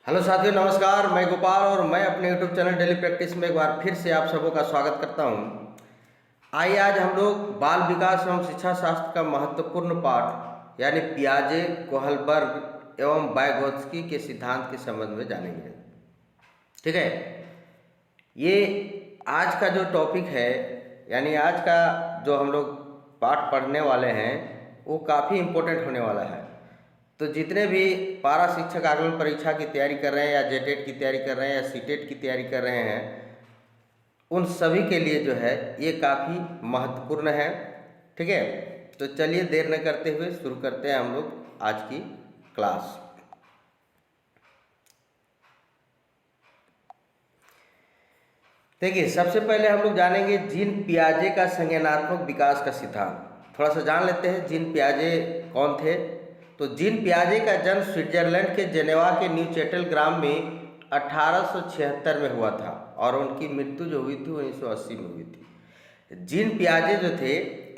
Hello साथियों, नमस्कार। मैं गोपाल और मैं अपने यूट्यूब चैनल डेली प्रैक्टिस में एक बार फिर से आप सबों का स्वागत करता हूं। आइए आज हम लोग बाल विकास एवं शिक्षा शास्त्र का महत्वपूर्ण पाठ यानी पियाजे, कोहलबर्ग एवं वाइगोत्स्की के सिद्धांत के संबंध में जानेंगे। ठीक है, ये आज का जो टॉपिक है यानी आज का जो हम लोग पाठ पढ़ने वाले हैं वो काफ़ी इम्पोर्टेंट होने वाला है। तो जितने भी पारा शिक्षक आगमन परीक्षा की तैयारी कर रहे हैं या जेटेट की तैयारी कर रहे हैं या सीटेट की तैयारी कर रहे हैं, उन सभी के लिए जो है ये काफ़ी महत्वपूर्ण है। ठीक है, तो चलिए देर न करते हुए शुरू करते हैं हम लोग आज की क्लास। देखिए, सबसे पहले हम लोग जानेंगे जीन पियाजे का संज्ञानात्मक विकास का सिद्धांत। थोड़ा सा जान लेते हैं जीन पियाजे कौन थे। तो जीन पियाजे का जन्म स्विट्जरलैंड के जेनेवा के न्यू चैटल ग्राम में 1876 में हुआ था और उनकी मृत्यु जो हुई थी 1980 में हुई थी। जीन पियाजे जो थे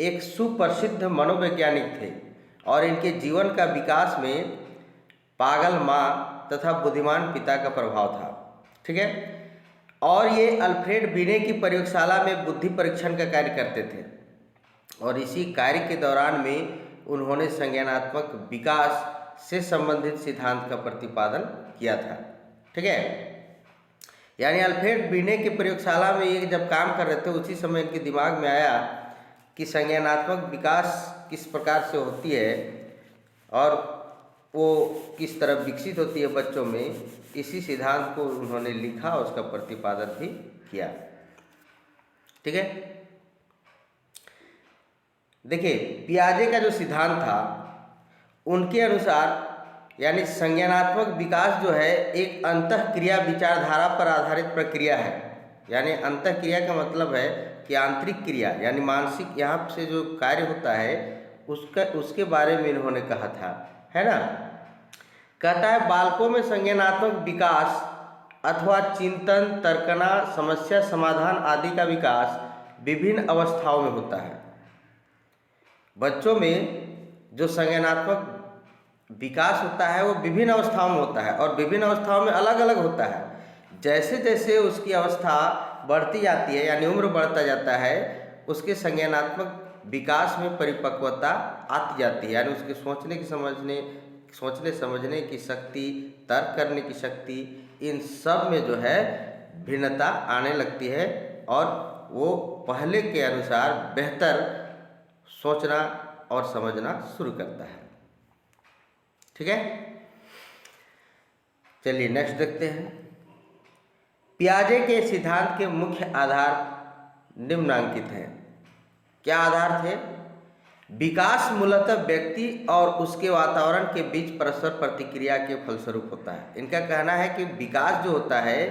एक सुप्रसिद्ध मनोवैज्ञानिक थे और इनके जीवन का विकास में पागल माँ तथा बुद्धिमान पिता का प्रभाव था। ठीक है, और ये अल्फ्रेड बीने की प्रयोगशाला में बुद्धि परीक्षण का कार्य करते थे और इसी कार्य के दौरान में उन्होंने संज्ञानात्मक विकास से संबंधित सिद्धांत का प्रतिपादन किया था। ठीक है, यानी अल्फ्रेड बीने की प्रयोगशाला में ये जब काम कर रहे थे उसी समय इनके दिमाग में आया कि संज्ञानात्मक विकास किस प्रकार से होती है और वो किस तरह विकसित होती है बच्चों में। इसी सिद्धांत को उन्होंने लिखा और उसका प्रतिपादन भी किया। ठीक है, देखिए पियाजे का जो सिद्धांत था उनके अनुसार यानी संज्ञानात्मक विकास जो है एक अंतःक्रिया विचारधारा पर आधारित प्रक्रिया है। यानी अंतःक्रिया का मतलब है कि आंतरिक क्रिया यानी मानसिक यहाँ से जो कार्य होता है उसके बारे में इन्होंने कहा था, है ना। कहता है बालकों में संज्ञानात्मक विकास अथवा चिंतन, तर्कना, समस्या समाधान आदि का विकास विभिन्न अवस्थाओं में होता है। बच्चों में जो संज्ञानात्मक विकास होता है वो विभिन्न अवस्थाओं में होता है और विभिन्न अवस्थाओं में अलग अलग होता है। जैसे जैसे उसकी अवस्था बढ़ती जाती है यानी उम्र बढ़ता जाता है उसके संज्ञानात्मक विकास में परिपक्वता आती जाती है। यानी उसके सोचने समझने की शक्ति, तर्क करने की शक्ति, इन सब में जो है भिन्नता आने लगती है और वो पहले के अनुसार बेहतर सोचना और समझना शुरू करता है। ठीक है, चलिए नेक्स्ट देखते हैं। पियाजे के सिद्धांत के मुख्य आधार निम्नलिखित हैं। क्या आधार थे? विकास मूलतः व्यक्ति और उसके वातावरण के बीच परस्पर प्रतिक्रिया के फलस्वरूप होता है। इनका कहना है कि विकास जो होता है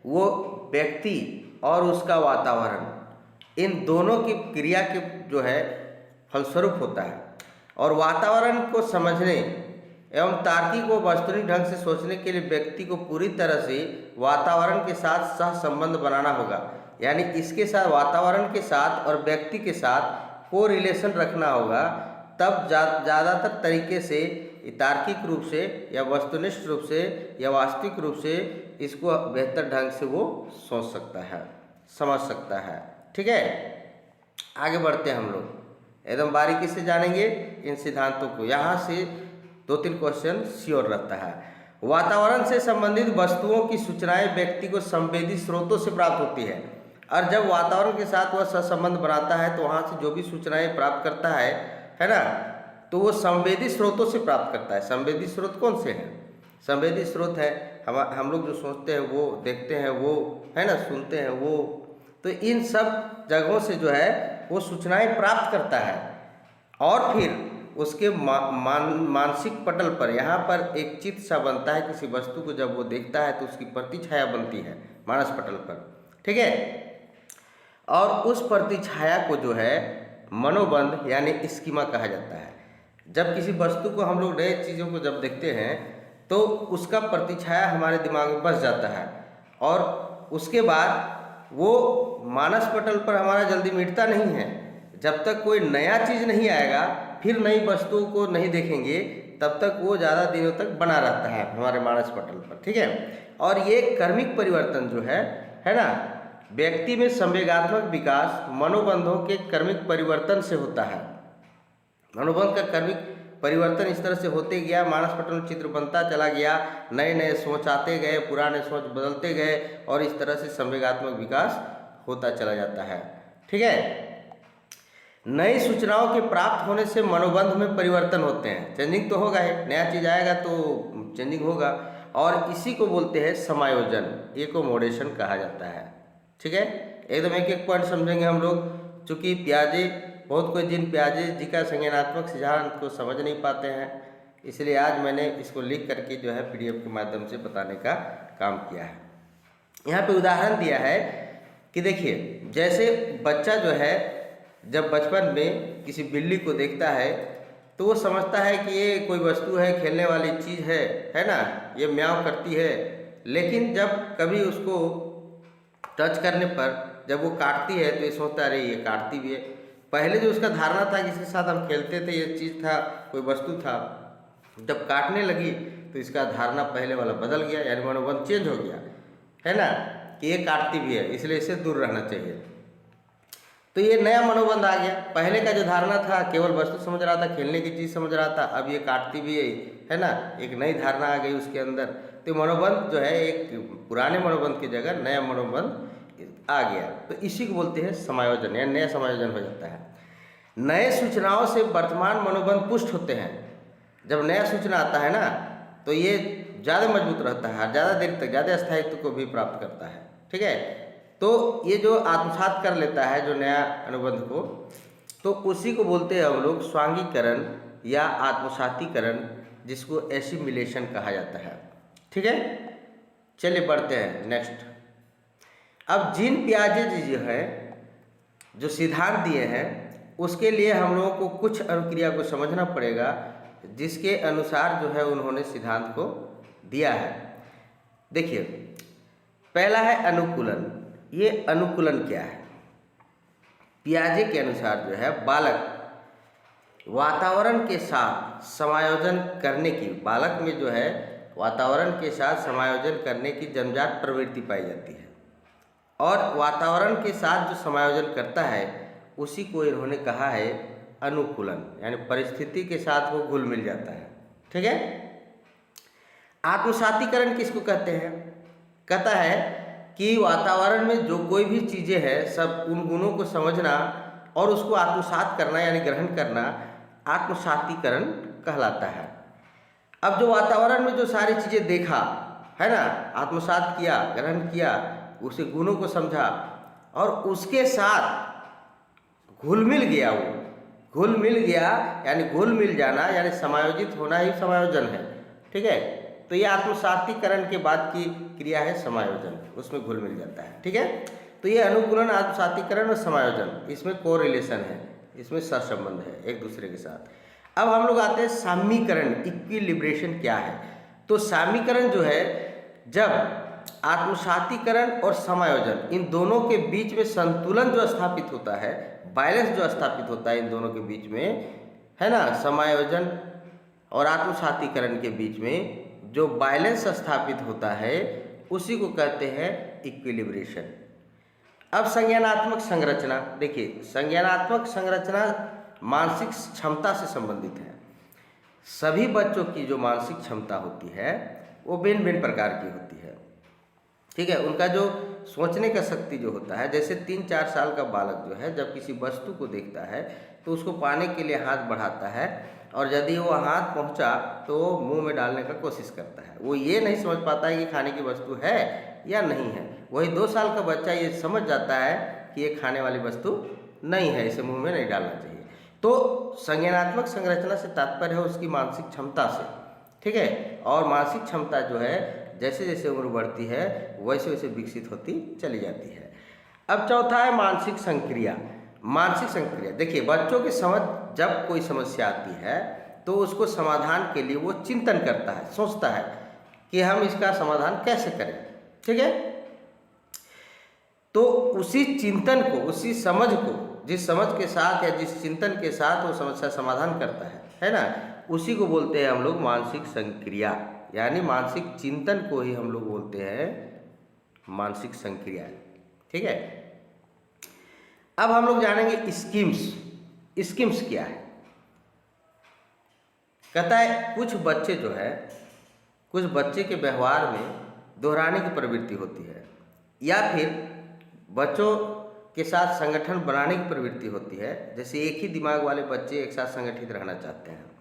वो व्यक्ति और उसका वातावरण इन दोनों की क्रिया के जो है फलस्वरूप होता है और वातावरण को समझने एवं तार्किक व वस्तुनिष्ठ ढंग से सोचने के लिए व्यक्ति को पूरी तरह से वातावरण के साथ सह संबंध बनाना होगा। यानी इसके साथ वातावरण के साथ और व्यक्ति के साथ को रिलेशन रखना होगा, तब ज़्यादातर तरीके से तार्किक रूप से या वस्तुनिष्ठ रूप से या वास्तविक रूप से इसको बेहतर ढंग से वो सोच सकता है, समझ सकता है। ठीक है, आगे बढ़ते हैं हम लोग एकदम बारीकी से जानेंगे इन सिद्धांतों को। यहाँ से 2-3 क्वेश्चन श्योर रहता है। वातावरण से संबंधित वस्तुओं की सूचनाएं व्यक्ति को संवेदी स्रोतों से प्राप्त होती है और जब वातावरण के साथ वह सहसंबंध बनाता है तो वहाँ से जो भी सूचनाएं प्राप्त करता है ना, तो वो संवेदी स्रोतों से प्राप्त करता है। संवेदी स्रोत कौन से हैं? संवेदी स्रोत है हम लोग जो सोचते हैं वो, देखते हैं वो, है ना, सुनते हैं वो। तो इन सब जगहों से जो है वो सूचनाएं प्राप्त करता है और फिर उसके मानसिक पटल पर यहाँ पर एक चित्र सा बनता है। किसी वस्तु को जब वो देखता है तो उसकी प्रतिछाया बनती है मानस पटल पर। ठीक है, और उस प्रतिछाया को जो है मनोबंध यानी स्कीमा कहा जाता है। जब किसी वस्तु को हम लोग नए चीज़ों को जब देखते हैं तो उसका प्रतिछाया हमारे दिमाग में बस जाता है और उसके बाद वो मानस पटल पर हमारा जल्दी मिटता नहीं है। जब तक कोई नया चीज़ नहीं आएगा, फिर नई वस्तुओं को नहीं देखेंगे, तब तक वो ज़्यादा दिनों तक बना रहता है हमारे मानस पटल पर, ठीक है। और ये कर्मिक परिवर्तन जो है ना, व्यक्ति में संवेगात्मक विकास मनोबंधों के कर्मिक परिवर्तन से होता है। मनोबंध का कर्मिक परिवर्तन इस तरह से होते गया, मानस पटल में चित्र बनता चला गया, नए नए सोच आते गए, पुराने सोच बदलते गए, और इस तरह से संवेगात्मक विकास होता चला जाता है, ठीक है। नई सूचनाओं के प्राप्त होने से मनोबंध में परिवर्तन होते हैं, चेंजिंग तो होगा ही, नया चीज़ आएगा तो चेंजिंग होगा, और इसी को बोलते हैं समायोजन, एकोमोडेशन कहा जाता है, ठीक है। एकदम एक एक पॉइंट समझेंगे हम लोग, चूँकि पियाजे बहुत कोई जिन पियाजे जी का संज्ञानात्मक सिद्धांत को समझ नहीं पाते हैं, इसलिए आज मैंने इसको लिख करके जो है PDF के माध्यम से बताने का काम किया है। यहाँ पे उदाहरण दिया है कि देखिए, जैसे बच्चा जो है जब बचपन में किसी बिल्ली को देखता है तो वो समझता है कि ये कोई वस्तु है, खेलने वाली चीज़ है ना, ये म्याऊं करती है। लेकिन जब कभी उसको टच करने पर जब वो काटती है तो ये सोचता है अरे ये काटती भी है। पहले जो उसका धारणा था जिसके साथ हम खेलते थे, ये चीज़ था, कोई वस्तु था, जब काटने लगी तो इसका धारणा पहले वाला बदल गया, यानी मनोबंध चेंज हो गया, है ना, कि ये काटती भी है इसलिए इससे दूर रहना चाहिए। तो ये नया मनोबंध आ गया। पहले का जो धारणा था केवल वस्तु समझ रहा था, खेलने की चीज़ समझ रहा था, अब ये काटती भी है ना, एक नई धारणा आ गई उसके अंदर। तो मनोबंध जो है एक पुराने मनोबंध की जगह नया मनोबंध आ गया, तो इसी को बोलते हैं समायोजन, यानी नया समायोजन हो जाता है। नए सूचनाओं से वर्तमान मनोबंध पुष्ट होते हैं। जब नया सूचना आता है ना तो ये ज़्यादा मजबूत रहता है, ज़्यादा देर तक, ज़्यादा स्थायित्व को भी प्राप्त करता है, ठीक है। तो ये जो आत्मसात कर लेता है जो नया अनुबंध को, तो उसी को बोलते हैं हम लोग स्वांगीकरण या आत्मसातीकरण, जिसको एसिमिलेशन कहा जाता है, ठीक है। चलिए बढ़ते हैं नेक्स्ट। अब जीन पियाजे जी जो है जो सिद्धांत दिए हैं उसके लिए हम लोगों को कुछ अनुक्रिया को समझना पड़ेगा, जिसके अनुसार जो है उन्होंने सिद्धांत को दिया है। देखिए, पहला है अनुकूलन। ये अनुकूलन क्या है? पियाजे के अनुसार जो है बालक वातावरण के साथ समायोजन करने की, बालक में जो है वातावरण के साथ समायोजन करने की जन्मजात प्रवृत्ति पाई जाती है, और वातावरण के साथ जो समायोजन करता है उसी को इन्होंने कहा है अनुकूलन, यानी परिस्थिति के साथ वो घुल मिल जाता है, ठीक है। आत्मसातीकरण किसको कहते हैं? कहता है कि वातावरण में जो कोई भी चीज़ें हैं सब उन गुणों को समझना और उसको आत्मसात करना यानी ग्रहण करना आत्मसातीकरण कहलाता है। अब जो वातावरण में जो सारी चीज़ें देखा है ना, आत्मसात किया, ग्रहण किया, उसे गुणों को समझा और उसके साथ घुल मिल गया, वो घुल मिल गया यानी घुल मिल जाना यानी समायोजित होना ही समायोजन है, ठीक है। तो ये आत्मसातीकरण के बाद की क्रिया है समायोजन, उसमें घुल मिल जाता है, ठीक है। तो ये अनुकूलन, आत्मसातीकरण और समायोजन, इसमें कोरिलेशन है, इसमें सहसंबंध है एक दूसरे के साथ। अब हम लोग आते हैं साम्यीकरण, इक्विलिब्रेशन क्या है? तो साम्यीकरण जो है जब आत्मसातीकरण और समायोजन इन दोनों के बीच में संतुलन जो स्थापित होता है, बैलेंस जो स्थापित होता है इन दोनों के बीच में, है ना, समायोजन और आत्मसातीकरण के बीच में जो बैलेंस स्थापित होता है उसी को कहते हैं इक्विलिब्रेशन। अब संज्ञानात्मक संरचना देखिए, संज्ञानात्मक संरचना मानसिक क्षमता से संबंधित है। सभी बच्चों की जो मानसिक क्षमता होती है वो भिन्न भिन्न प्रकार की होती है, ठीक है। उनका जो सोचने का शक्ति जो होता है, जैसे 3-4 साल का बालक जो है जब किसी वस्तु को देखता है तो उसको पाने के लिए हाथ बढ़ाता है और यदि वो हाथ पहुंचा तो वो मुंह में डालने का कोशिश करता है। वो ये नहीं समझ पाता है कि खाने की वस्तु है या नहीं है। वही 2 साल का बच्चा ये समझ जाता है कि ये खाने वाली वस्तु नहीं है, इसे मुंह में नहीं डालना चाहिए। तो संज्ञानात्मक संरचना से तात्पर्य है उसकी मानसिक क्षमता से, ठीक है। और मानसिक क्षमता जो है जैसे जैसे उम्र बढ़ती है वैसे वैसे विकसित होती चली जाती है। अब चौथा है मानसिक संक्रिया। मानसिक संक्रिया देखिए, बच्चों की समझ जब कोई समस्या आती है तो उसको समाधान के लिए वो चिंतन करता है, सोचता है कि हम इसका समाधान कैसे करें, ठीक है। तो उसी चिंतन को, उसी समझ को, जिस समझ के साथ या जिस चिंतन के साथ वो समस्या समाधान करता है ना, उसी को बोलते हैं हम लोग मानसिक संक्रिया, यानी मानसिक चिंतन को ही हम लोग बोलते हैं मानसिक संक्रिया। ठीक है, अब हम लोग जानेंगे स्कीम्स। स्कीम्स क्या है? कहता है कुछ बच्चे जो है, कुछ बच्चे के व्यवहार में दोहराने की प्रवृत्ति होती है, या फिर बच्चों के साथ संगठन बनाने की प्रवृत्ति होती है। जैसे एक ही दिमाग वाले बच्चे एक साथ संगठित रहना चाहते हैं।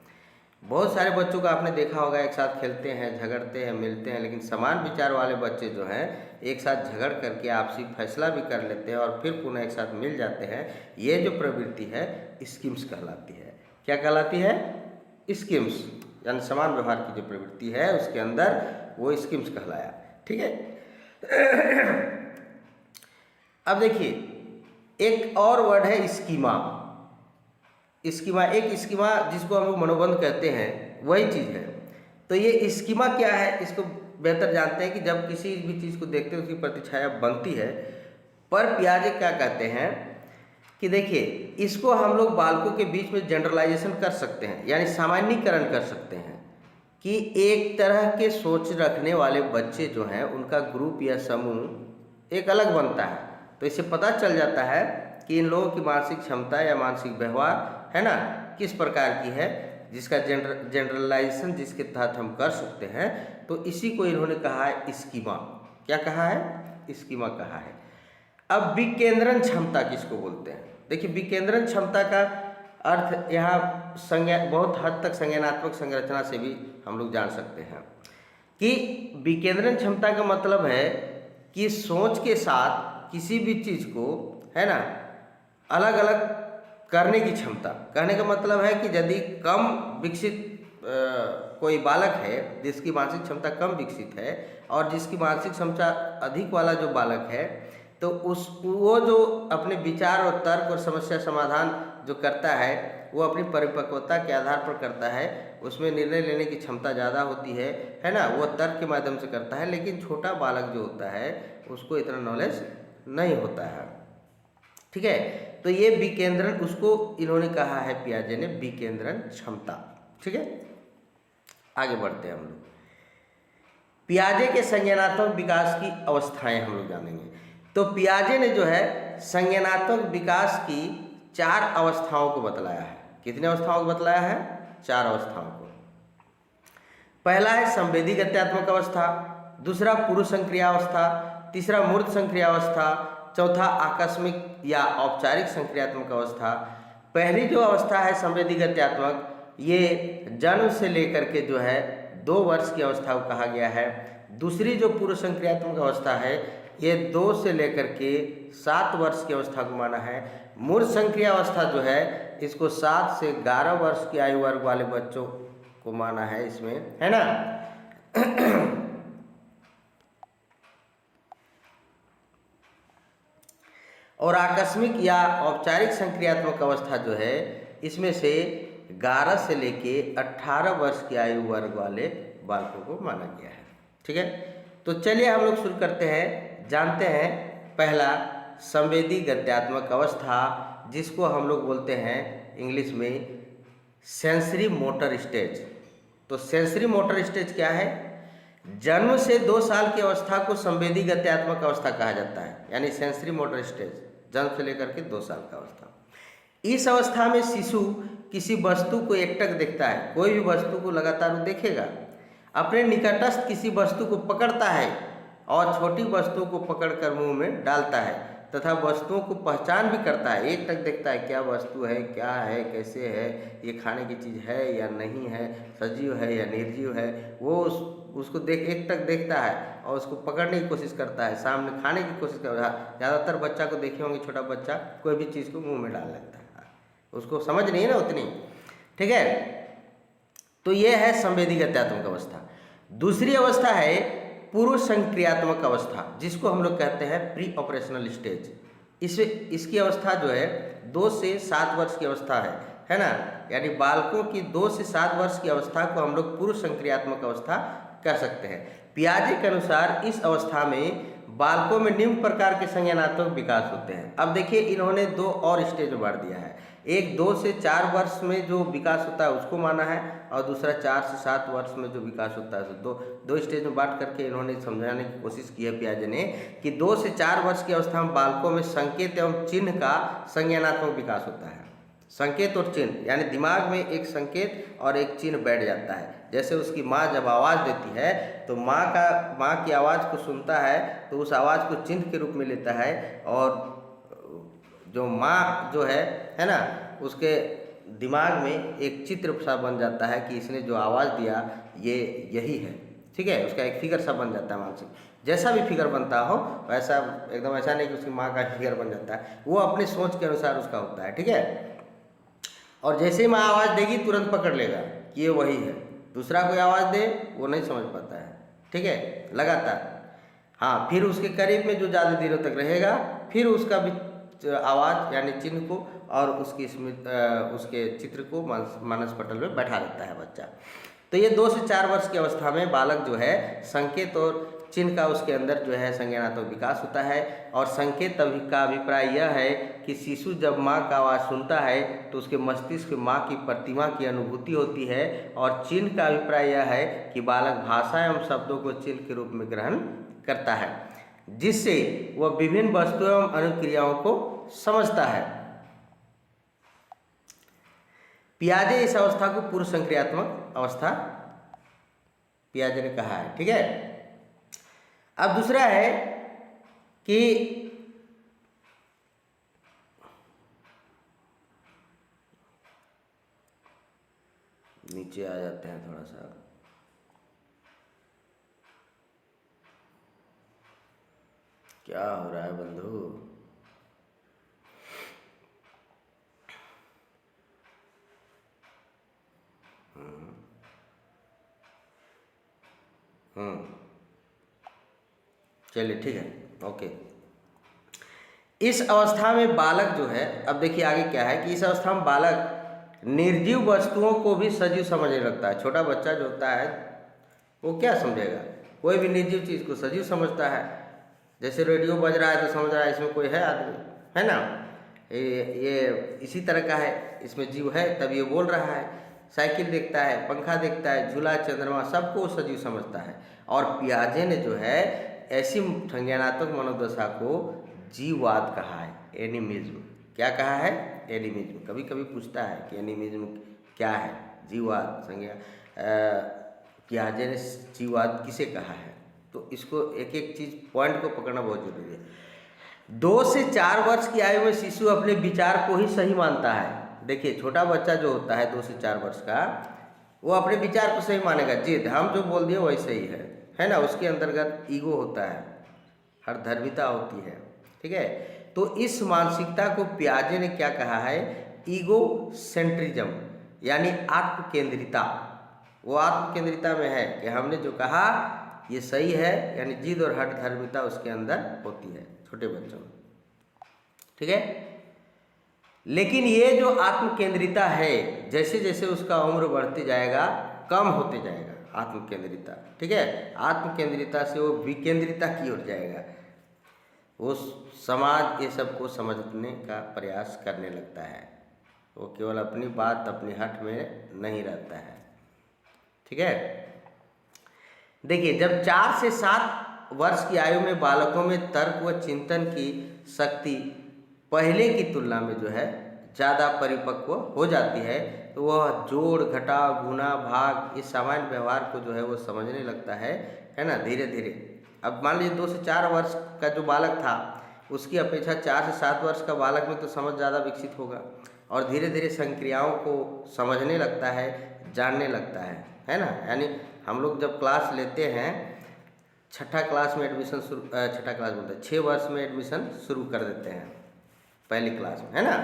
बहुत सारे बच्चों को आपने देखा होगा, एक साथ खेलते हैं, झगड़ते हैं, मिलते हैं, लेकिन समान विचार वाले बच्चे जो हैं एक साथ झगड़ करके आपसी फैसला भी कर लेते हैं और फिर पुनः एक साथ मिल जाते हैं। ये जो प्रवृत्ति है स्कीम्स कहलाती है। क्या कहलाती है? स्कीम्स, यानी समान व्यवहार की जो प्रवृत्ति है उसके अंदर वो स्कीम्स कहलाया। ठीक है। अब देखिए एक और वर्ड है स्कीमा। स्कीमा, एक स्कीमा जिसको हम लोग मनोबंध कहते हैं, वही चीज़ है। तो ये स्कीमा क्या है इसको बेहतर जानते हैं कि जब किसी भी चीज़ को देखते हैं उसकी प्रतिछाया बनती है। पर पियाजे क्या कहते हैं कि देखिए इसको हम लोग बालकों के बीच में जनरलाइजेशन कर सकते हैं, यानी सामान्यीकरण कर सकते हैं कि एक तरह के सोच रखने वाले बच्चे जो हैं उनका ग्रुप या समूह एक अलग बनता है। तो इससे पता चल जाता है कि इन लोगों की मानसिक क्षमता या मानसिक व्यवहार है ना किस प्रकार की है, जिसका जनरलाइजेशन जिसके तहत हम कर सकते हैं। तो इसी को इन्होंने कहा है स्कीमा। क्या कहा है? स्कीमा कहा है। अब विकेंद्रण क्षमता किसको बोलते हैं? देखिए विकेंद्रण क्षमता का अर्थ यहाँ बहुत हद तक संज्ञानात्मक संरचना से भी हम लोग जान सकते हैं कि विकेंद्रण क्षमता का मतलब है कि सोच के साथ किसी भी चीज़ को है ना अलग अलग करने की क्षमता। कहने का मतलब है कि यदि कम विकसित कोई बालक है जिसकी मानसिक क्षमता कम विकसित है और जिसकी मानसिक क्षमता अधिक वाला जो बालक है, तो वो जो अपने विचार और तर्क और समस्या समाधान जो करता है वो अपनी परिपक्वता के आधार पर करता है। उसमें निर्णय लेने की क्षमता ज़्यादा होती है ना, वो तर्क के माध्यम से करता है। लेकिन छोटा बालक जो होता है उसको इतना नॉलेज नहीं होता है। ठीक है, तो ये विकेंद्रण, उसको इन्होंने कहा है पियाजे ने विकेंद्रण क्षमता। ठीक है, आगे बढ़ते हैं हम लोग। पियाजे के संज्ञानात्मक विकास की अवस्थाएं हम लोग जानेंगे। तो पियाजे ने जो है संज्ञानात्मक विकास की 4 अवस्थाओं को बतलाया है। कितने अवस्थाओं को बतलाया है? 4 अवस्थाओं को। पहला है संवेदी गत्यात्मक अवस्था, दूसरा पूर्व संक्रिया अवस्था, तीसरा मूर्त संक्रिया अवस्था, चौथा आकस्मिक या औपचारिक संक्रियात्मक अवस्था। पहली जो अवस्था है संवेदी गत्यात्मक, ये जन्म से लेकर के जो है 2 वर्ष की अवस्था को कहा गया है। दूसरी जो पूर्व संक्रियात्मक अवस्था है ये 2 से लेकर के 7 वर्ष की अवस्था को माना है। मूर्त संक्रिया अवस्था जो है इसको 7 से 11 वर्ष की आयु वर्ग वाले बच्चों को माना है इसमें, है ना। और आकस्मिक या औपचारिक संक्रियात्मक अवस्था जो है इसमें से 11 से लेके 18 वर्ष की आयु वर्ग वाले बालकों को माना गया है। ठीक है, तो चलिए हम लोग शुरू करते हैं, जानते हैं पहला संवेदी गत्यात्मक अवस्था, जिसको हम लोग बोलते हैं इंग्लिश में सेंसरी मोटर स्टेज। तो सेंसरी मोटर स्टेज क्या है? जन्म से 2 साल की अवस्था को संवेदी गत्यात्मक अवस्था कहा जाता है, यानी सेंसरी मोटर स्टेज जन्म से लेकर के 2 साल का अवस्था। इस अवस्था में शिशु किसी वस्तु को एकटक देखता है, कोई भी वस्तु को लगातार वो देखेगा, अपने निकटस्थ किसी वस्तु को पकड़ता है और छोटी वस्तुओं को पकड़कर मुंह में डालता है तथा वस्तुओं को पहचान भी करता है। एकटक देखता है क्या वस्तु है, क्या है, कैसे है, ये खाने की चीज़ है या नहीं है, सजीव है या निर्जीव है, वो उसको एकटक देखता है और उसको पकड़ने की कोशिश करता है, सामने खाने की कोशिश करता है। ज़्यादातर बच्चा को देखे होंगे, छोटा बच्चा कोई भी चीज़ को मुंह में डाल लेता है, उसको समझ नहीं है ना उतनी। ठीक है, तो ये है संवेदी गत्यात्मक अवस्था। दूसरी अवस्था है पूर्व संक्रियात्मक अवस्था, जिसको हम लोग कहते हैं प्री ऑपरेशनल स्टेज। इसकी अवस्था जो है 2 से 7 वर्ष की अवस्था है ना, यानी बालकों की 2 से 7 वर्ष की अवस्था को हम लोग पूर्व संक्रियात्मक अवस्था कह सकते हैं। पियाजे के अनुसार इस अवस्था में बालकों में निम्न प्रकार के संज्ञानात्मक विकास होते हैं। अब देखिए इन्होंने 2 और स्टेज में बांट दिया है। एक 2 से 4 वर्ष में जो विकास होता है उसको माना है, और दूसरा 4 से 7 वर्ष में जो विकास होता है। तो दो स्टेज में बांट करके इन्होंने समझाने की कोशिश की है पियाजे ने कि 2 से 4 वर्ष की अवस्था में बालकों में संकेत एवं चिन्ह का संज्ञानात्मक विकास होता है। संकेत और चिन्ह यानी दिमाग में एक संकेत और एक चिन्ह बैठ जाता है। जैसे उसकी माँ जब आवाज़ देती है तो माँ की आवाज़ को सुनता है तो उस आवाज़ को चिन्ह के रूप में लेता है, और जो माँ जो है ना, उसके दिमाग में एक चित्र सा बन जाता है कि इसने जो आवाज़ दिया ये यही है। ठीक है, उसका एक फिगर सा बन जाता है मानसिक। जैसा भी फिगर बनता हो वैसा, एकदम ऐसा नहीं कि उसकी माँ का फिगर बन जाता है, वो अपने सोच के अनुसार उसका होता है। ठीक है, और जैसे ही माँ आवाज़ देगी तुरंत पकड़ लेगा कि ये वही है। दूसरा कोई आवाज़ दे वो नहीं समझ पाता है। ठीक है, लगातार। हाँ, फिर उसके करीब में जो ज़्यादा देर तक रहेगा फिर उसका भी आवाज़ यानी चिन्ह को और उसकी उसके चित्र को मानस पटल में बैठा देता है बच्चा। तो ये 2 से 4 वर्ष की अवस्था में बालक जो है संकेत और चिन्ह का उसके अंदर जो है संज्ञानात्मक विकास होता है। और संकेत का अभिप्राय यह है कि शिशु जब माँ का आवाज़ सुनता है तो उसके मस्तिष्क में माँ की प्रतिमा की अनुभूति होती है। और चिन्ह का अभिप्राय यह है कि बालक भाषा एवं शब्दों को चिन्ह के रूप में ग्रहण करता है, जिससे वह विभिन्न वस्तुओं एवं अनुक्रियाओं को समझता है। पियाजे इस अवस्था को पूर्व संक्रियात्मक अवस्था पियाजे ने कहा है। ठीक है, अब दूसरा है कि नीचे आ जाते हैं थोड़ा सा। क्या हो रहा है बंधु? चलिए ठीक है, ओके। इस अवस्था में बालक जो है, अब देखिए आगे क्या है कि इस अवस्था में बालक निर्जीव वस्तुओं को भी सजीव समझने लगता है। छोटा बच्चा जो होता है वो क्या समझेगा? कोई भी निर्जीव चीज़ को सजीव समझता है। जैसे रेडियो बज रहा है तो समझ रहा है इसमें कोई है आदमी, है ना। ये इसी तरह का है, इसमें जीव है तब ये बोल रहा है। साइकिल देखता है, पंखा देखता है, झूला, चंद्रमा, सबको सजीव समझता है। और पियाजे ने जो है ऐसी संज्ञानात्मक मनोदशा को जीववाद कहा है, एनिमिज्म। क्या कहा है? एनिमिज्म। कभी कभी पूछता है कि एनिमिज्म क्या है? जीववाद संज्ञा पियाजे ने जीववाद किसे कहा है? तो इसको एक एक चीज़ पॉइंट को पकड़ना बहुत जरूरी है। 2 से 4 वर्ष की आयु में शिशु अपने विचार को ही सही मानता है। देखिए, छोटा बच्चा जो होता है 2 से 4 वर्ष का, वो अपने विचार को सही मानेगा। जिद, हम जो बोल दिए वही सही है ना। उसके अंतर्गत ईगो होता है, हर धर्मिता होती है। ठीक है, तो इस मानसिकता को पियाजे ने क्या कहा है? ईगो सेंट्रिज्म, यानी आत्म केंद्रिता। वो आत्म केंद्रिता में है कि हमने जो कहा ये सही है, यानी जिद और हठ धर्मिता उसके अंदर होती है छोटे बच्चों में। ठीक है, लेकिन ये जो आत्म केंद्रिता है, जैसे जैसे उसका उम्र बढ़ते जाएगा कम होते जाएगा आत्म केंद्रिता। ठीक है, आत्म केंद्रिता से वो विकेंद्रिता की ओर जाएगा। वो समाज ये सबको समझने का प्रयास करने लगता है। वो केवल अपनी बात, अपनी हट में नहीं रहता है। ठीक है, देखिए, जब 4 से 7 वर्ष की आयु में बालकों में तर्क व चिंतन की शक्ति पहले की तुलना में जो है ज़्यादा परिपक्व हो जाती है, तो वह जोड़, घटाव, गुणा, भाग, इस सामान्य व्यवहार को जो है वो समझने लगता है ना, धीरे धीरे। अब मान लीजिए 2 से 4 वर्ष का जो बालक था उसकी अपेक्षा 4 से 7 वर्ष का बालक में तो समझ ज़्यादा विकसित होगा और धीरे धीरे संक्रियाओं को समझने लगता है, जानने लगता है ना। यानी हम लोग जब क्लास लेते हैं, छठा क्लास में एडमिशन शुरू, छठा क्लास बोलते हैं 6 वर्ष में एडमिशन शुरू कर देते हैं पहली क्लास में, है ना।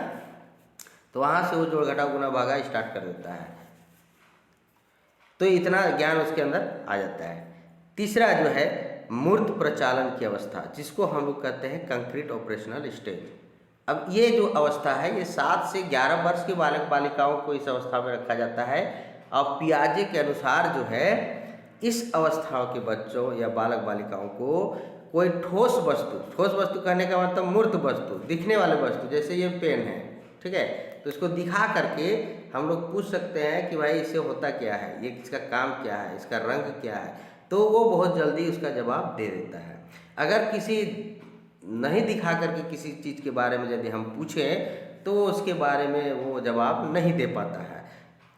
तो वहाँ से वो जोड़, घटाव, गुणा, भागा स्टार्ट कर देता है। तो इतना ज्ञान उसके अंदर आ जाता है। तीसरा जो है मूर्त प्रचालन की अवस्था, जिसको हम लोग कहते हैं कंक्रीट ऑपरेशनल स्टेज। अब ये जो अवस्था है ये 7 से 11 वर्ष के बालक बालिकाओं को इस अवस्था में रखा जाता है। और पियाजे के अनुसार जो है इस अवस्थाओं के बच्चों या बालक बालिकाओं को कोई ठोस वस्तु कहने का मतलब मूर्त वस्तु, दिखने वाले वस्तु, जैसे ये पेन है, ठीक है, तो इसको दिखा करके हम लोग पूछ सकते हैं कि भाई इससे होता क्या है, ये इसका काम क्या है, इसका रंग क्या है, तो वो बहुत जल्दी उसका जवाब दे देता है। अगर किसी नहीं दिखा करके किसी चीज़ के बारे में यदि हम पूछें तो उसके बारे में वो जवाब नहीं दे पाता है।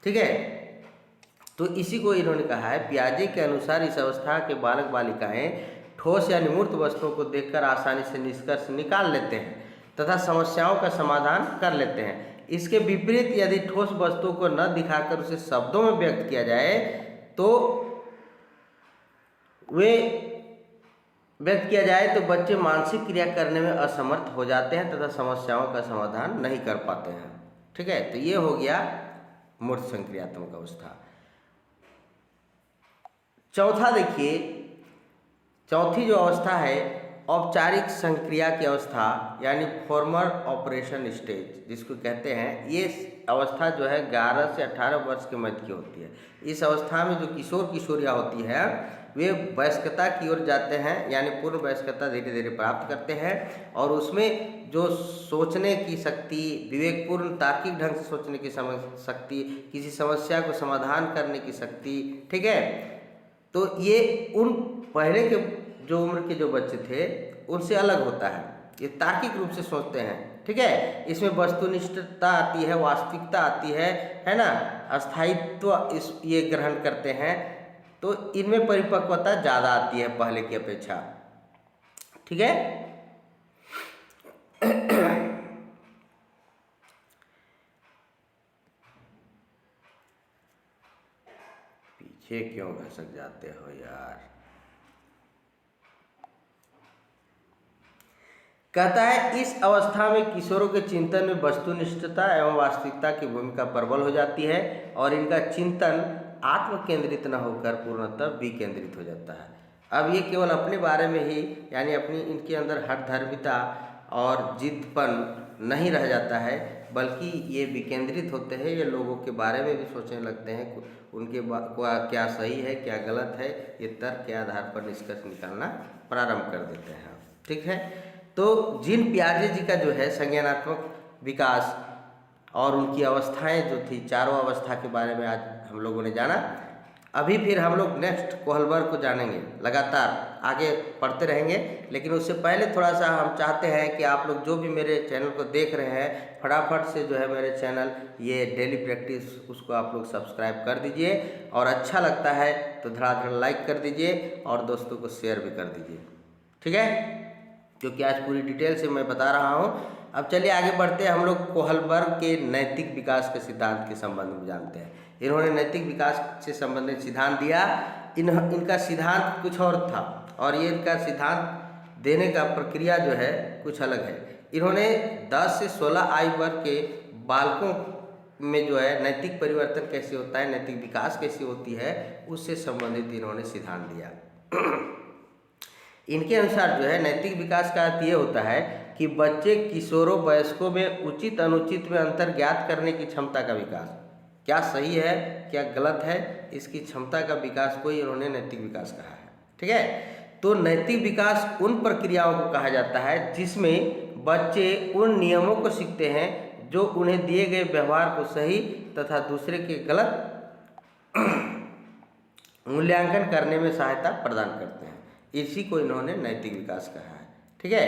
ठीक है, तो इसी को इन्होंने कहा है, पियाजे के अनुसार इस अवस्था के बालक बालिकाएं ठोस या मूर्त वस्तुओं को देखकर आसानी से निष्कर्ष निकाल लेते हैं तथा समस्याओं का समाधान कर लेते हैं। इसके विपरीत यदि ठोस वस्तुओं को न दिखाकर उसे शब्दों में व्यक्त किया जाए तो तो बच्चे मानसिक क्रिया करने में असमर्थ हो जाते हैं तथा समस्याओं का समाधान नहीं कर पाते हैं। ठीक है, तो ये हो गया मूर्त संक्रियात्मक अवस्था। चौथा देखिए, चौथी जो अवस्था है औपचारिक संक्रिया की अवस्था यानी फॉर्मल ऑपरेशन स्टेज जिसको कहते हैं, ये अवस्था जो है 11 से 18 वर्ष के मध्य की होती है। इस अवस्था में जो किशोर किशोरियाँ होती हैं वे वयस्कता की ओर जाते हैं, यानी पूर्ण वयस्कता धीरे धीरे प्राप्त करते हैं और उसमें जो सोचने की शक्ति, विवेकपूर्ण तार्किक ढंग से सोचने की शक्ति, किसी समस्या को समाधान करने की शक्ति, ठीक है, तो ये उन पहले के जो उम्र के जो बच्चे थे उनसे अलग होता है। ये तार्किक रूप से सोचते हैं। ठीक है, इसमें वस्तुनिष्ठता आती है, वास्तविकता आती है ना, अस्थायित्व इस ये ग्रहण करते हैं, तो इनमें परिपक्वता ज़्यादा आती है पहले की अपेक्षा। ठीक है, पीछे क्यों घसक जाते हो यार। कहता है इस अवस्था में किशोरों के चिंतन में वस्तुनिष्ठता एवं वास्तविकता की भूमिका प्रबल हो जाती है और इनका चिंतन आत्म केंद्रित न होकर पूर्णतः विकेंद्रित हो जाता है। अब ये केवल अपने बारे में ही, यानी अपनी इनके अंदर हठधर्मिता और जिद्दपन नहीं रह जाता है, बल्कि ये विकेंद्रित होते हैं। ये लोगों के बारे में भी सोचने लगते हैं, उनके क्या सही है क्या गलत है, ये तर्क के आधार पर निष्कर्ष निकालना प्रारंभ कर देते हैं। ठीक है, तो जीन पियाजे जी का जो है संज्ञानात्मक विकास और उनकी अवस्थाएं जो थी, चारों अवस्था के बारे में आज हम लोगों ने जाना। अभी फिर हम लोग नेक्स्ट कोहलबर्ग को जानेंगे, लगातार आगे पढ़ते रहेंगे। लेकिन उससे पहले थोड़ा सा हम चाहते हैं कि आप लोग जो भी मेरे चैनल को देख रहे हैं, फटाफट से जो है मेरे चैनल ये डेली प्रैक्टिस उसको आप लोग सब्सक्राइब कर दीजिए और अच्छा लगता है तो धड़ाधड़ लाइक कर दीजिए और दोस्तों को शेयर भी कर दीजिए। ठीक है, क्योंकि आज पूरी डिटेल से मैं बता रहा हूँ। अब चलिए आगे बढ़ते हैं। हम लोग कोहलबर्ग के नैतिक विकास के सिद्धांत के संबंध में जानते हैं। इन्होंने नैतिक विकास से संबंधित सिद्धांत दिया। इनका सिद्धांत कुछ और था और ये इनका सिद्धांत देने का प्रक्रिया जो है कुछ अलग है। इन्होंने 10 से 16 आयु वर्ग के बालकों में जो है नैतिक परिवर्तन कैसे होता है, नैतिक विकास कैसे होती है, उससे संबंधित इन्होंने सिद्धांत दिया। इनके अनुसार जो है नैतिक विकास का अर्थ ये होता है कि बच्चे किशोरों वयस्कों में उचित अनुचित में अंतर ज्ञात करने की क्षमता का विकास, क्या सही है क्या गलत है, इसकी क्षमता का विकास को इन्होंने नैतिक विकास कहा है। ठीक है, तो नैतिक विकास उन प्रक्रियाओं को कहा जाता है जिसमें बच्चे उन नियमों को सीखते हैं जो उन्हें दिए गए व्यवहार को सही तथा दूसरे के गलत मूल्यांकन करने में सहायता प्रदान करते हैं। इसी को इन्होंने नैतिक विकास कहा है। ठीक है,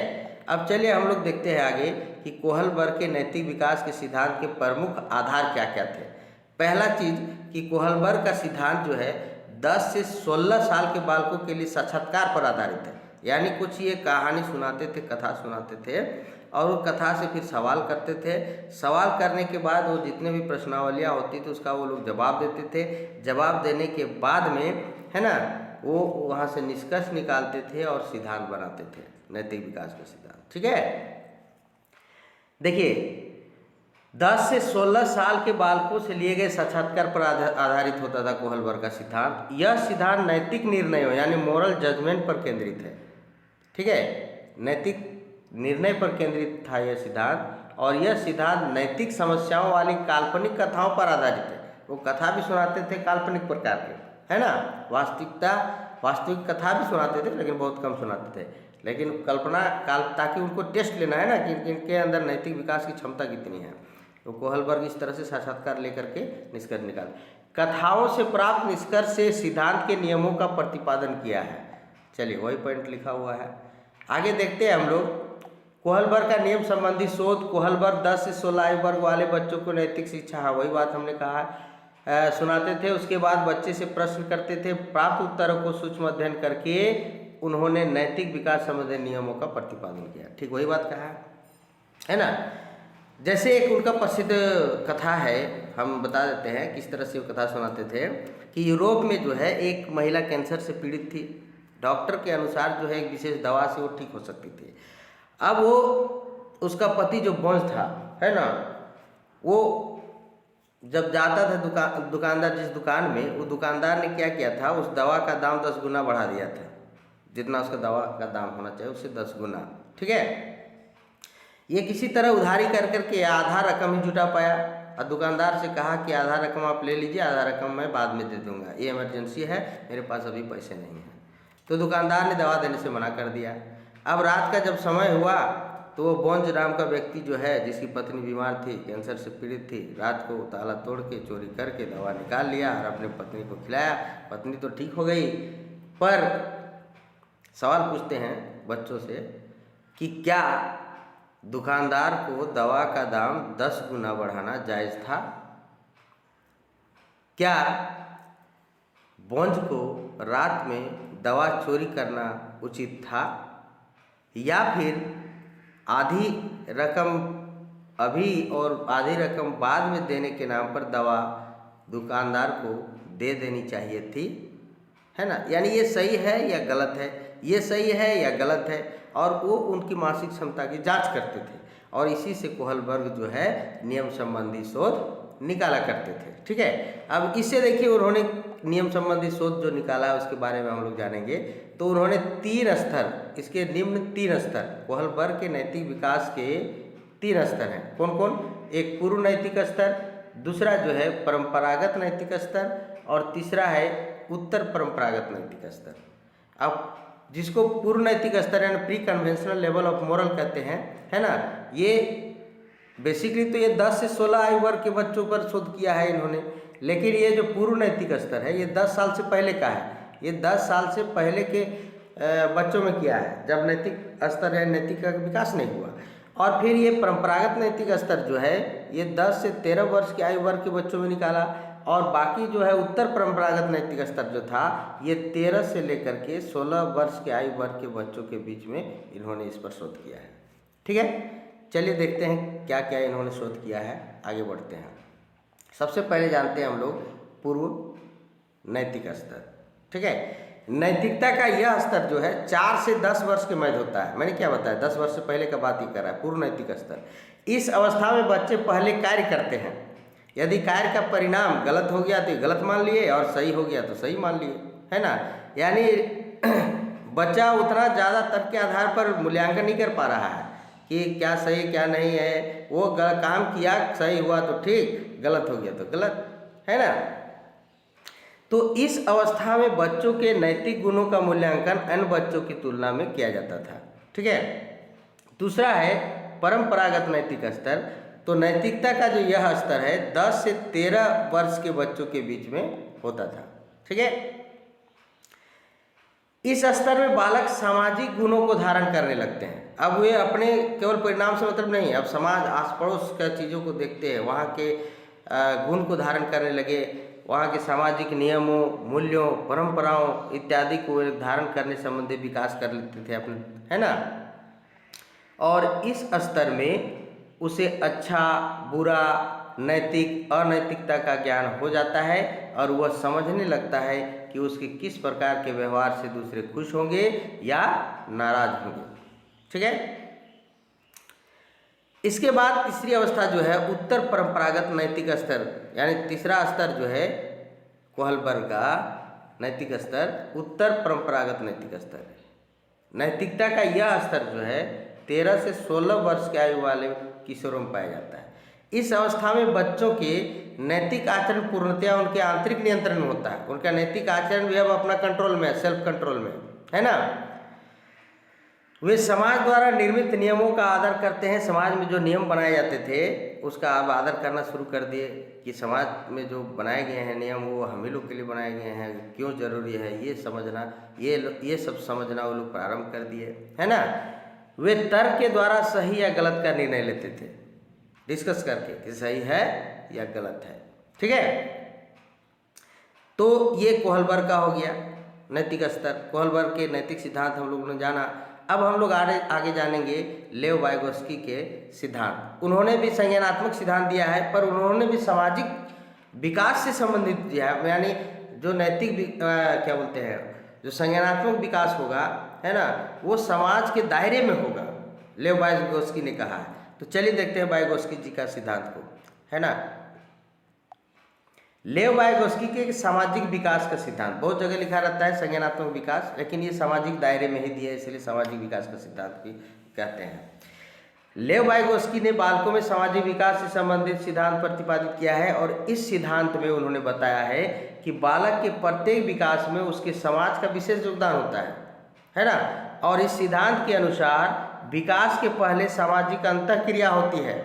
अब चलिए हम लोग देखते हैं आगे कि कोहलबर्ग के नैतिक विकास के सिद्धांत के प्रमुख आधार क्या क्या थे। पहला चीज कि कोहलबर्ग का सिद्धांत जो है 10 से 16 साल के बालकों के लिए साक्षात्कार पर आधारित है। यानी कुछ ये कहानी सुनाते थे, कथा सुनाते थे और वो कथा से फिर सवाल करते थे। सवाल करने के बाद वो जितने भी प्रश्नावलियाँ होती थी उसका वो लोग जवाब देते थे। जवाब देने के बाद में है ना वो वहाँ से निष्कर्ष निकालते थे और सिद्धांत बनाते थे, नैतिक विकास का सिद्धांत। ठीक है, देखिए 10 से 16 साल के बालकों से लिए गए साक्षात्कार पर आधारित होता था कोहलबर्ग का सिद्धांत। यह सिद्धांत नैतिक निर्णयों यानी मोरल जजमेंट पर केंद्रित है। ठीक है, नैतिक निर्णय पर केंद्रित था यह सिद्धांत और यह सिद्धांत नैतिक समस्याओं वाली काल्पनिक कथाओं पर आधारित है। वो कथा भी सुनाते थे काल्पनिक प्रकार के, है ना, वास्तविक कथा भी सुनाते थे लेकिन बहुत कम सुनाते थे, लेकिन कल्पना ताकि उनको टेस्ट लेना है ना कि इनके अंदर नैतिक विकास की क्षमता कितनी है। तो कोहलबर्ग इस तरह से साक्षात्कार लेकर के निष्कर्ष निकाल, कथाओं से प्राप्त निष्कर्ष से सिद्धांत के नियमों का प्रतिपादन किया है। चलिए वही पॉइंट लिखा हुआ है। आगे देखते हैं हम लोग कोहलबर्ग का नियम संबंधी शोध। कोहलबर्ग 10 से 16 आयु वर्ग वाले बच्चों को नैतिक शिक्षा, हाँ वही बात हमने कहा सुनाते थे। उसके बाद बच्चे से प्रश्न करते थे, प्राप्त उत्तरों को सूक्ष्म अध्ययन करके उन्होंने नैतिक विकास संबंधी नियमों का प्रतिपादन किया। ठीक वही बात कहा है ना। जैसे एक उनका प्रसिद्ध कथा है, हम बता देते हैं किस तरह से वो कथा सुनाते थे कि यूरोप में जो है एक महिला कैंसर से पीड़ित थी। डॉक्टर के अनुसार जो है एक विशेष दवा से वो ठीक हो सकती थी। अब वो उसका पति जो बॉन्स था है ना, वो जब जाता था दुकानदार जिस दुकान में, वो दुकानदार ने क्या किया था, उस दवा का दाम 10 गुना बढ़ा दिया था। जितना उसका दवा का दाम होना चाहिए उससे 10 गुना। ठीक है, ये किसी तरह उधारी कर करके आधा रकम ही जुटा पाया और दुकानदार से कहा कि आधा रकम आप ले लीजिए, आधा रकम मैं बाद में दे दूंगा, ये इमरजेंसी है, मेरे पास अभी पैसे नहीं हैं। तो दुकानदार ने दवा देने से मना कर दिया। अब रात का जब समय हुआ तो वो बोंज नाम का व्यक्ति जो है, जिसकी पत्नी बीमार थी, कैंसर से पीड़ित थी, रात को ताला तोड़ के चोरी करके दवा निकाल लिया और अपनी पत्नी को खिलाया। पत्नी तो ठीक हो गई, पर सवाल पूछते हैं बच्चों से कि क्या दुकानदार को दवा का दाम 10 गुना बढ़ाना जायज़ था? क्या बोंज को रात में दवा चोरी करना उचित था? या फिर आधी रकम अभी और आधी रकम बाद में देने के नाम पर दवा दुकानदार को दे देनी चाहिए थी, है ना। यानी ये सही है या गलत है, ये सही है या गलत है, और वो उनकी मानसिक क्षमता की जांच करते थे और इसी से कोहलबर्ग जो है नियम संबंधी शोध निकाला करते थे। ठीक है, अब इससे देखिए उन्होंने नियम संबंधी शोध जो निकाला है उसके बारे में हम लोग जानेंगे। तो उन्होंने 3 स्तर, इसके निम्न 3 स्तर, कोहलबर्ग के नैतिक विकास के 3 स्तर हैं। कौन कौन? एक पूर्व नैतिक स्तर, दूसरा जो है परंपरागत नैतिक स्तर, और तीसरा है उत्तर परंपरागत नैतिक स्तर। अब जिसको पूर्व नैतिक स्तर यानी pre conventional level of moral कहते हैं, है ना, ये बेसिकली तो ये 10 से 16 आयु वर्ग के बच्चों पर शोध किया है इन्होंने। लेकिन ये जो पूर्व नैतिक स्तर है ये 10 साल से पहले का है, ये 10 साल से पहले के बच्चों में किया है, जब नैतिक स्तर है, नैतिक का विकास नहीं हुआ। और फिर ये परंपरागत नैतिक स्तर जो है ये 10 से 13 वर्ष के आयु वर्ग के बच्चों में निकाला, और बाकी जो है उत्तर परंपरागत नैतिक स्तर जो था ये 13 से लेकर के 16 वर्ष के आयु वर्ग के बच्चों के बीच में इन्होंने इस पर शोध किया है। ठीक है, चलिए देखते हैं क्या क्या इन्होंने शोध किया है, आगे बढ़ते हैं। सबसे पहले जानते हैं हम लोग पूर्व नैतिक स्तर। ठीक है, नैतिकता का यह स्तर जो है 4 से 10 वर्ष के मध्य होता है। मैंने क्या बताया, 10 वर्ष से पहले का बात ही कर रहा है पूर्व नैतिक स्तर। इस अवस्था में बच्चे पहले कार्य करते हैं, यदि कार्य का परिणाम गलत हो गया तो गलत मान लिए और सही हो गया तो सही मान लिए, है ना। यानी बच्चा उतना ज़्यादा तर्क के आधार पर मूल्यांकन नहीं कर पा रहा है कि क्या सही क्या नहीं है। वो काम किया, सही हुआ तो ठीक, गलत हो गया तो गलत, है ना। तो इस अवस्था में बच्चों के नैतिक गुणों का मूल्यांकन अन्य बच्चों की तुलना में किया जाता था। ठीक है, दूसरा है परंपरागत नैतिक स्तर। तो नैतिकता का जो यह स्तर है 10 से 13 वर्ष के बच्चों के बीच में होता था। ठीक है, इस स्तर में बालक सामाजिक गुणों को धारण करने लगते हैं। अब वे अपने केवल परिणाम से मतलब नहीं, अब समाज आस पड़ोस का चीज़ों को देखते हैं, वहाँ के गुण को धारण करने लगे, वहाँ के सामाजिक नियमों, मूल्यों, परंपराओं इत्यादि को धारण करने संबंधी विकास कर लेते थे अपने, है ना। और इस स्तर में उसे अच्छा बुरा, नैतिक अनैतिकता का ज्ञान हो जाता है और वह समझने लगता है कि उसके किस प्रकार के व्यवहार से दूसरे खुश होंगे या नाराज होंगे। ठीक है, इसके बाद तीसरी अवस्था जो है उत्तर परंपरागत नैतिक स्तर, यानी तीसरा स्तर जो है कोहलबर्ग का नैतिक स्तर उत्तर परंपरागत नैतिक स्तर है। नैतिकता का यह स्तर जो है 13 से 16 वर्ष के आयु वाले किशोरों में पाया जाता है। इस अवस्था में बच्चों के नैतिक आचरण पूर्णतया उनके आंतरिक नियंत्रण में होता है। उनका नैतिक आचरण भी अब अपना कंट्रोल में है, सेल्फ कंट्रोल में, है ना। वे समाज द्वारा निर्मित नियमों का आदर करते हैं। समाज में जो नियम बनाए जाते थे उसका अब आदर करना शुरू कर दिए कि समाज में जो बनाए गए हैं नियम वो हम ही लोग के लिए बनाए गए हैं, क्यों जरूरी है ये समझना, ये सब समझना वो लोग प्रारंभ कर दिए, है ना। वे तर्क के द्वारा सही या गलत का निर्णय लेते थे, डिस्कस करके कि सही है या गलत है, ठीक है। तो ये कोहलबर्ग का हो गया नैतिक स्तर, कोहलबर्ग के नैतिक सिद्धांत हम लोगों ने जाना। अब हम लोग आगे जानेंगे लेव वाइगोस्की के सिद्धांत। उन्होंने भी संज्ञानात्मक सिद्धांत दिया है, पर उन्होंने भी सामाजिक विकास से संबंधित दिया है, यानी जो नैतिक क्या बोलते हैं, जो संज्ञानात्मक विकास होगा, है ना, वो समाज के दायरे में होगा, लेव वाइगोस्की ने कहा है। तो चलिए देखते हैं वाइगोस्की जी का सिद्धांत को, है ना। लेव वाइगोस्की के सामाजिक विकास का सिद्धांत, बहुत जगह लिखा रहता है संज्ञानात्मक विकास, लेकिन ये सामाजिक दायरे में ही दिया है, इसलिए सामाजिक विकास का सिद्धांत भी कहते हैं। लेव वाइगोस्की ने बालकों में सामाजिक विकास से संबंधित सिद्धांत प्रतिपादित किया है, और इस सिद्धांत में उन्होंने बताया है कि बालक के प्रत्येक विकास में उसके समाज का विशेष योगदान होता है ना। और इस सिद्धांत के अनुसार विकास के पहले सामाजिक अंतःक्रिया होती है।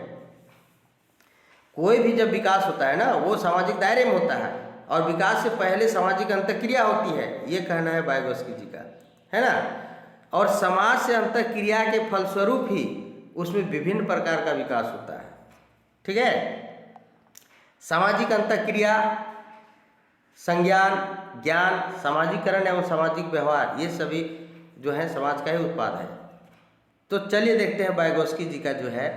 कोई भी जब विकास होता है ना वो सामाजिक दायरे में होता है, और विकास से पहले सामाजिक अंतःक्रिया होती है, ये कहना है वाइगोस्की जी का, है ना। और समाज से अंतःक्रिया के फलस्वरूप ही उसमें विभिन्न प्रकार का विकास होता है, ठीक है। सामाजिक अंतःक्रिया, संज्ञान, ज्ञान, सामाजिकरण एवं सामाजिक व्यवहार, ये सभी जो है समाज का ही उत्पाद है। तो चलिए देखते हैं वाइगोस्की जी का जो है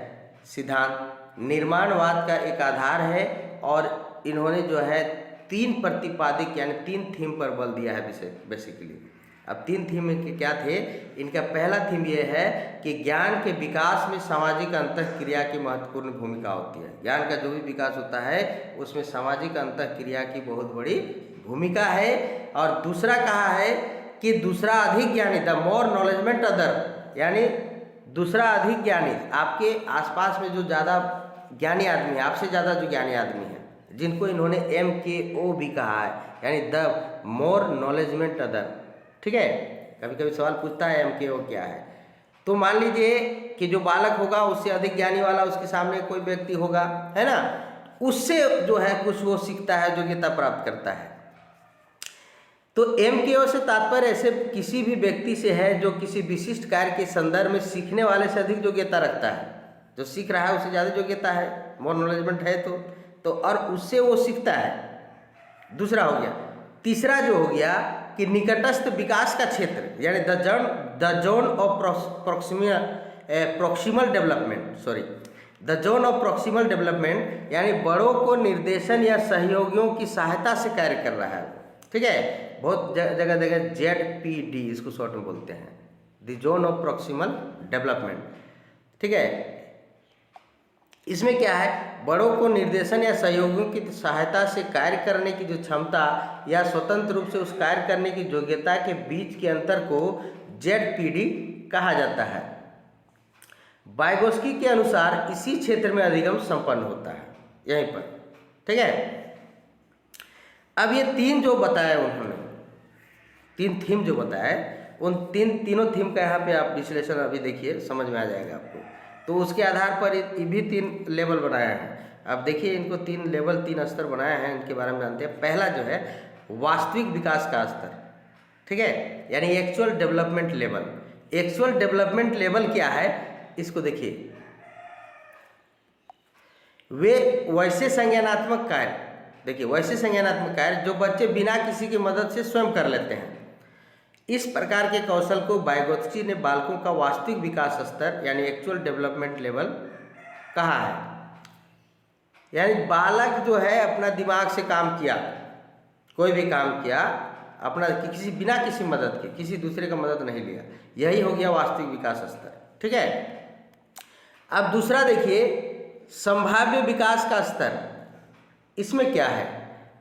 सिद्धांत। निर्माणवाद का एक आधार है, और इन्होंने जो है 3 प्रतिपादिक यानी 3 थीम पर बल दिया है बेसिकली। अब 3 थीम के क्या थे, इनका पहला थीम ये है कि ज्ञान के विकास में सामाजिक अंतःक्रिया की महत्वपूर्ण भूमिका होती है। ज्ञान का जो भी विकास होता है उसमें सामाजिक अंतःक्रिया की बहुत बड़ी भूमिका है। और दूसरा कहा है कि दूसरा अधिक ज्ञानी, द मोर नॉलेजमेंट अदर, यानी दूसरा अधिक ज्ञानी, आपके आसपास में जो ज़्यादा ज्ञानी आदमी है, आपसे ज़्यादा जो ज्ञानी आदमी है, जिनको इन्होंने MKO भी कहा है, यानी द मोर नॉलेजमेंट अदर, ठीक है। कभी कभी सवाल पूछता है MKO क्या है। तो मान लीजिए कि जो बालक होगा उससे अधिक ज्ञानी वाला उसके सामने कोई व्यक्ति होगा, है ना, उससे जो है कुछ वो सीखता है, योग्यता प्राप्त करता है। तो MKO से तात्पर्य ऐसे किसी भी व्यक्ति से है जो किसी विशिष्ट कार्य के संदर्भ में सीखने वाले से अधिक योग्यता रखता है। जो सीख रहा है उससे ज़्यादा योग्यता है, मोर नॉलेजमेंट है तो और उससे वो सीखता है। दूसरा हो गया। तीसरा जो हो गया कि निकटस्थ विकास का क्षेत्र, यानी the zone of proximal development, यानी बड़ों को निर्देशन या सहयोगियों की सहायता से कार्य कर रहा है, ठीक है। बहुत जगह ZPD इसको शॉर्ट में बोलते हैं, the zone of proximal development, ठीक है। इसमें क्या है, बड़ों को निर्देशन या सहयोगियों की सहायता से कार्य करने की जो क्षमता या स्वतंत्र रूप से उस कार्य करने की योग्यता के बीच के अंतर को ZPD कहा जाता है। वाइगोस्की के अनुसार इसी क्षेत्र में अधिगम संपन्न होता है, यहीं पर, ठीक है। अब ये 3 जो बताया उन्होंने, 3 थीम जो बताया, उन तीनों थीम का यहाँ पे आप विश्लेषण अभी देखिए, समझ में आ जाएगा आपको। तो उसके आधार पर ये भी 3 लेवल बनाया है। अब देखिए इनको 3 लेवल, 3 स्तर बनाया है, इनके बारे में जानते हैं। पहला जो है वास्तविक विकास का स्तर, ठीक है, यानी actual development level. Actual development level क्या है, इसको देखिए। वे वैसे संज्ञानात्मक कार्य, देखिए वैसे संज्ञानात्मक कार्य जो बच्चे बिना किसी की मदद से स्वयं कर लेते हैं, इस प्रकार के कौशल को वाइगोत्स्की ने बालकों का वास्तविक विकास स्तर यानी एक्चुअल डेवलपमेंट लेवल कहा है। यानी बालक जो है अपना दिमाग से काम किया, कोई भी काम किया अपना, बिना किसी मदद के, किसी दूसरे का मदद नहीं लिया, यही हो गया वास्तविक विकास स्तर, ठीक है। अब दूसरा देखिए संभाव्य विकास का स्तर। इसमें क्या है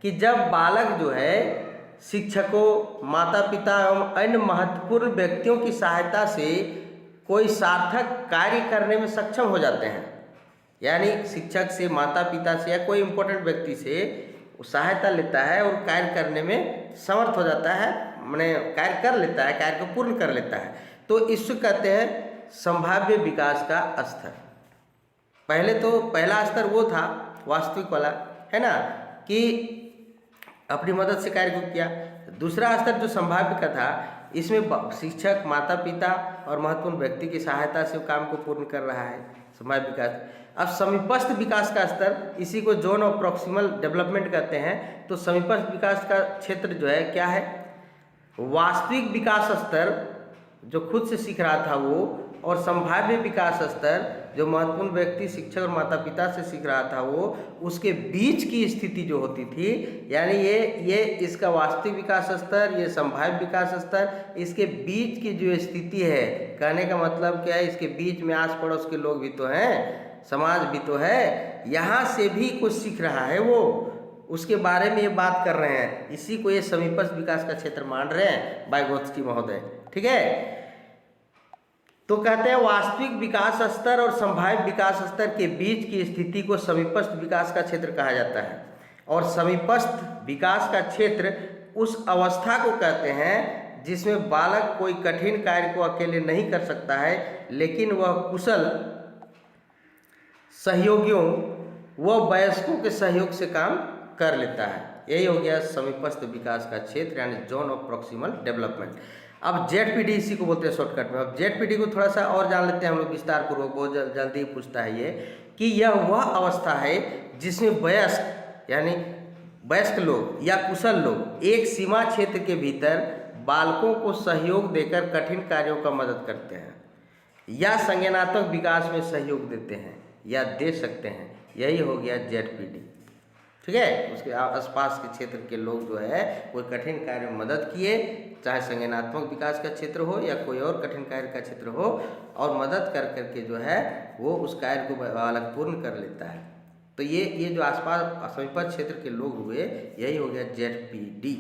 कि जब बालक जो है शिक्षकों, माता पिता एवं अन्य महत्वपूर्ण व्यक्तियों की सहायता से कोई सार्थक कार्य करने में सक्षम हो जाते हैं, यानी शिक्षक से, माता पिता से या कोई इम्पोर्टेंट व्यक्ति से सहायता लेता है और कार्य करने में समर्थ हो जाता है, माने कार्य कर लेता है, कार्य को पूर्ण कर लेता है, तो इसको कहते हैं संभाव्य विकास का स्तर। पहले तो पहला स्तर वो था वास्तविक वाला, है ना, कि अपनी मदद से कार्य को किया। दूसरा स्तर जो संभाव्य का था, इसमें शिक्षक, माता पिता और महत्वपूर्ण व्यक्ति की सहायता से काम को पूर्ण कर रहा है, संभाव्य विकास। अब समीपस्थ विकास का स्तर, इसी को जोन ऑफ प्रॉक्सिमल डेवलपमेंट कहते हैं। तो समीपस्थ विकास का क्षेत्र जो है क्या है, वास्तविक विकास स्तर जो खुद से सीख रहा था वो, और संभाव्य विकास स्तर जो महत्वपूर्ण व्यक्ति, शिक्षक और माता पिता से सीख रहा था वो, उसके बीच की स्थिति जो होती थी, यानी ये इसका वास्तविक विकास स्तर, ये संभाव्य विकास स्तर, इसके बीच की जो स्थिति है, कहने का मतलब क्या है, इसके बीच में आस पड़ोस के लोग भी तो हैं, समाज भी तो है, यहाँ से भी कुछ सीख रहा है वो, उसके बारे में ये बात कर रहे हैं। इसी को ये समीपस्थ विकास का क्षेत्र मान रहे हैं वाइगोत्स्की महोदय, ठीक है। तो कहते हैं वास्तविक विकास स्तर और संभाव्य विकास स्तर के बीच की स्थिति को समीपस्थ विकास का क्षेत्र कहा जाता है। और समीपस्थ विकास का क्षेत्र उस अवस्था को कहते हैं जिसमें बालक कोई कठिन कार्य को अकेले नहीं कर सकता है, लेकिन वह कुशल सहयोगियों व वयस्कों के सहयोग से काम कर लेता है। यही हो गया समीपस्थ विकास का क्षेत्र, यानी जोन ऑफ प्रॉक्सिमल डेवलपमेंट। अब ZPD इसी को बोलते हैं शॉर्टकट में। अब ZPD को थोड़ा सा और जान लेते हैं हम लोग विस्तार पूर्वक, बहुत जल्दी पूछता है ये, कि यह वह अवस्था है जिसमें वयस्क यानी वयस्क लोग या कुशल लोग एक सीमा क्षेत्र के भीतर बालकों को सहयोग देकर कठिन कार्यों का मदद करते हैं या संज्ञानात्मक विकास में सहयोग देते हैं या दे सकते हैं। यही हो गया ZPD, ठीक है। उसके आसपास के क्षेत्र के लोग जो है कोई कठिन कार्य में मदद किए, चाहे संज्ञानात्मक विकास का क्षेत्र हो या कोई और कठिन कार्य का क्षेत्र हो, और मदद कर करके जो है वो उस कार्य को बालक पूर्ण कर लेता है। तो ये जो आसपास समीपस्थ क्षेत्र के लोग हुए, यही हो गया ZPD,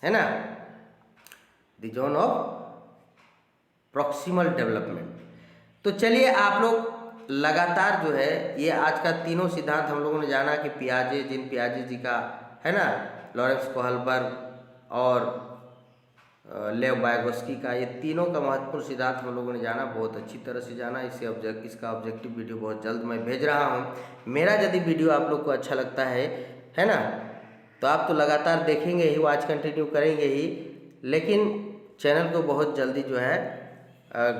है ना, the zone of proximal development. तो चलिए आप लोग लगातार जो है ये आज का तीनों सिद्धांत हम लोगों ने जाना कि पियाजे, जीन पियाजे जी का, है ना, लॉरेंस कोहलबर्ग और लेव वाइगोत्स्की का, ये तीनों का महत्वपूर्ण सिद्धांत हम लोगों ने जाना, बहुत अच्छी तरह से जाना। इसका ऑब्जेक्टिव वीडियो बहुत जल्द मैं भेज रहा हूँ। मेरा यदि वीडियो आप लोग को अच्छा लगता है ना, तो आप तो लगातार देखेंगे ही, वॉच कंटिन्यू करेंगे ही, लेकिन चैनल को बहुत जल्दी जो है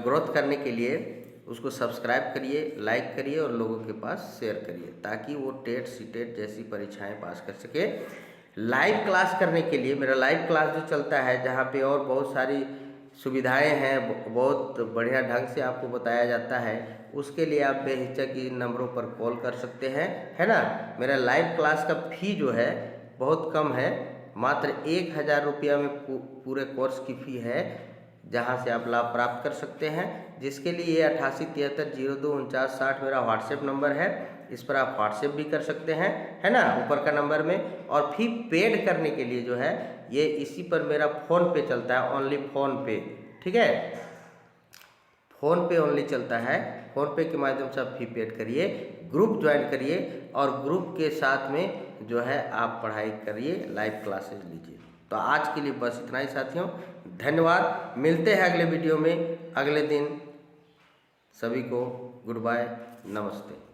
ग्रोथ करने के लिए उसको सब्सक्राइब करिए, लाइक करिए और लोगों के पास शेयर करिए, ताकि वो टेट सीटेट जैसी परीक्षाएं पास कर सके। लाइव क्लास करने के लिए मेरा लाइव क्लास जो चलता है, जहाँ पे और बहुत सारी सुविधाएं हैं, बहुत बढ़िया ढंग से आपको बताया जाता है, उसके लिए आप बेहिचक इन नंबरों पर कॉल कर सकते हैं, है ना। मेरा लाइव क्लास का फी जो है बहुत कम है, मात्र 1000 रुपया में पूरे कोर्स की फ़ी है, जहां से आप लाभ प्राप्त कर सकते हैं। जिसके लिए 8873024960 मेरा व्हाट्सएप नंबर है, इस पर आप व्हाट्सएप भी कर सकते हैं, है ना, ऊपर का नंबर में। और फी पेड करने के लिए जो है ये इसी पर मेरा फ़ोन पे चलता है, ओनली फ़ोन पे, ठीक है, फ़ोन पे ओनली चलता है। फ़ोन पे के माध्यम से आप फी पेड करिए, ग्रुप ज्वाइन करिए और ग्रुप के साथ में जो है आप पढ़ाई करिए, लाइव क्लासेज लीजिए। तो आज के लिए बस इतना ही साथियों, धन्यवाद। मिलते हैं अगले वीडियो में अगले दिन। सभी को गुड बाय, नमस्ते।